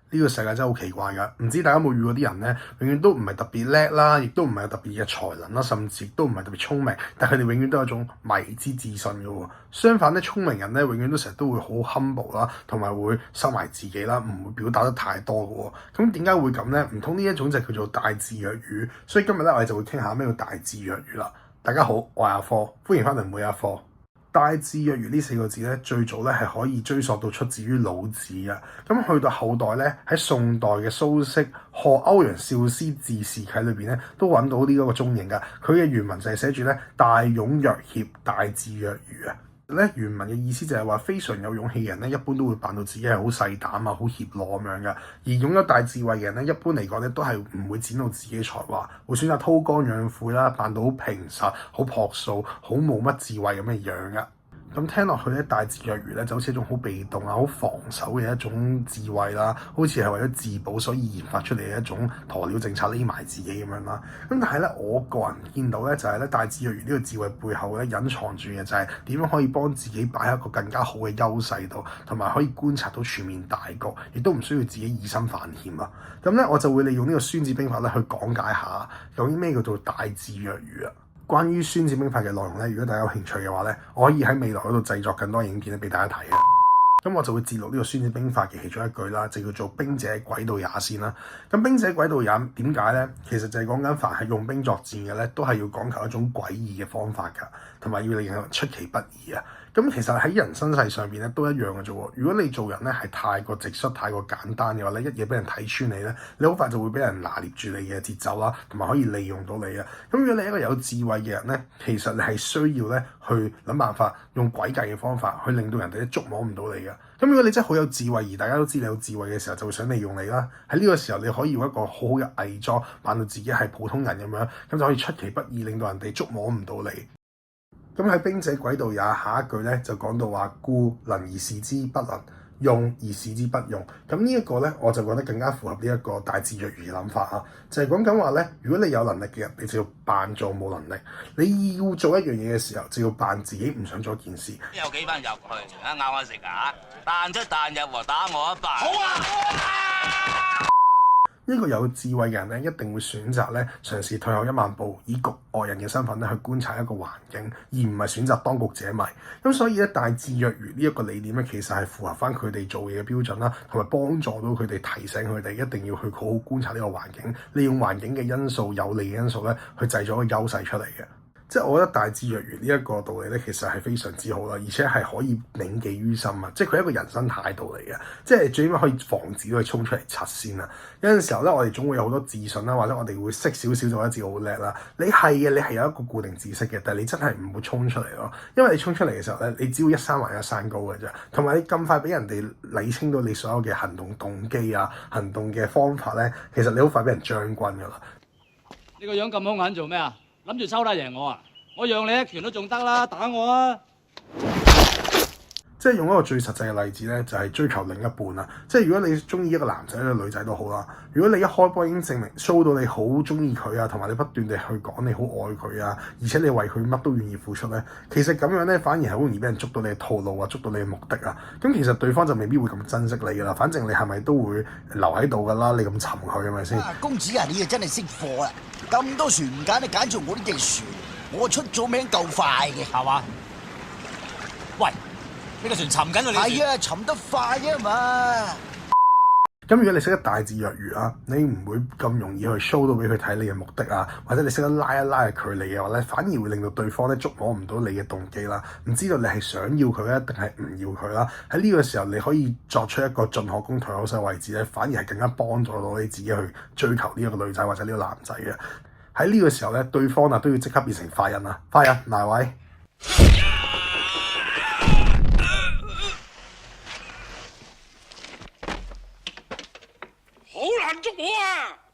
呢個世界真係好奇怪㗎，唔知大家有冇遇過啲人咧，永遠都唔係特別叻啦，亦都唔係有特別嘅才能啦，甚至亦都唔係特別聰明，但係佢哋永遠都有一種迷之自信嘅喎。相反咧，聰明人咧永遠都成日都會好 humble 啦，同埋會收埋自己啦，唔會表達得太多嘅喎。咁點解會咁咧？唔通呢一種就叫做大智若愚？所以今日咧我哋就會傾下咩叫大智若愚啦。大家好，我係阿科，歡迎翻嚟每一科。大智若愚呢四個字咧，最早咧係可以追溯到出自於老子嘅。咁去到後代咧，喺宋代嘅蘇軾《賀歐陽少師治士啟》裏邊咧，都揾到呢一個蹤影㗎。佢嘅原文就係寫住咧大勇若怯，大智若愚啊。咧原文嘅意思就係話，非常有勇氣嘅人咧，一般都會扮到自己係好細膽啊、好怯懦咁樣嘅。而擁有大智慧嘅人咧，一般嚟講咧都係唔會展露自己嘅才華，會選擇韜光養晦啦，扮到好平實、好樸素、好冇乜智慧咁嘅樣㗎。咁聽落去咧，大智若愚咧就好似一種好被動啊、好防守嘅一種智慧啦，好似係為咗自保所以研發出嚟嘅一種鴕鳥政策，匿埋自己咁樣啦。咁但係咧，我個人見到咧就係咧，大智若愚呢個智慧背後咧隱藏住嘅就係點樣可以幫自己擺喺一個更加好嘅優勢度，同埋可以觀察到全面大局，亦都唔需要自己以身犯險啊。咁咧我就會利用呢個《孫子兵法》咧去講解下究竟咩叫做大智若愚啊。關於《孫子兵法》嘅內容咧，如果大家有興趣嘅話咧，我可以喺未來嗰度製作更多影片咧俾大家睇嘅。咁我就會節錄呢個《孫子兵法》嘅其中一句啦，就叫做兵者詭道也先啦。咁兵者詭道也點解咧？其實就係講緊凡係用兵作戰嘅咧，都係要講求一種詭異嘅方法㗎，同埋要令人出其不意啊。咁其實喺人生世上邊咧都一樣嘅啫喎。如果你做人咧係太過直率、太過簡單嘅話咧，一嘢俾人睇穿你咧，你好快就會俾人拿捏住你嘅節奏啦，同埋可以利用到你啊。咁如果你係一個有智慧嘅人咧，其實你係需要咧去諗辦法，用詭計嘅方法去令到人哋咧捉摸唔到你嘅。咁如果你真係好有智慧，而大家都知你有智慧嘅時候，就會想利用你啦。喺呢個時候，你可以用一個好好嘅偽裝，扮到自己係普通人咁樣，咁就可以出其不意，令到人哋捉摸唔到你。咁喺兵者詭道也下一句咧就講到話，故能而示之不能，用而示之不用。咁呢一個咧我就覺得更加符合呢一個大智若愚嘅諗法啊，就係講緊話咧，如果你有能力嘅人，你就要扮做冇能力；你要做一樣嘢嘅時候，就要扮自己唔想做一件事。有幾班入去咬我食啊！彈出彈入喎，打我一巴。好啊！呢個有智慧嘅人咧，一定會選擇咧嘗試退後一萬步，以局外人嘅身份咧去觀察一個環境，而唔係選擇當局者迷。咁所以咧，大智若愚呢一個理念咧，其實係符合翻佢哋做嘢嘅標準啦，同埋幫助到佢哋提醒佢哋一定要去好好觀察呢個環境，利用環境嘅因素、有利嘅因素咧，去製造一個優勢出嚟嘅。即係我覺得大智若愚呢一個道理咧，其實係非常之好啦，而且係可以銘記於心啊！即係佢係一個人生態度嚟嘅，即係最起碼可以防止佢衝出嚟柒先啊！有陣時候咧，我哋總會有好多自信啦，或者我哋會識少少就覺得自己好叻啦。你係嘅，你係有一個固定知識嘅，但係你真係唔會衝出嚟咯，因為你衝出嚟嘅時候咧，你只要一山還一山高嘅啫。同埋你咁快俾人哋理清到你所有嘅行動動機啊、行動嘅方法咧，其實你好快俾人將軍噶啦。你個樣咁兇狠做咩啊？諗住收得贏我啊！我讓你一拳都仲得啦，打我啊！即係用一個最實際嘅例子咧，就係追求另一半啦。即係如果你中意一個男仔、一個女仔都好啦，如果你一開波已經證明 show 到你好中意佢啊，同埋你不斷地去講你好愛佢啊，而且你為佢乜都願意付出咧，其實咁樣咧反而係好容易俾人捉到你嘅套路啊，捉到你嘅目的啊。咁其實對方就未必會咁珍惜你噶啦，反正你係咪都會留喺度噶啦？你咁沉佢係咪先？公子啊，你啊真係識貨啊！咁多船唔揀，你揀中我呢隻船，我出咗名夠快嘅，係嘛？喂！呢個船沉緊啊！你係啊，沉得快啊嘛！咁如果你識得大智若愚啊，你唔會咁容易去 show 到俾佢睇你嘅目的啊，或者你識得拉一拉嘅距離嘅話咧，反而會令到對方咧捉摸唔到你嘅動機啦，唔知道你係想要佢咧定係唔要佢啦。喺呢個時候你可以作出一個進可攻退可守嘅位置咧，反而係更加幫助到你自己去追求呢一個女仔或者呢個男仔嘅。喺呢個時候咧，對方啊都要即刻變成快人啊！快人埋位。好難捉我啊！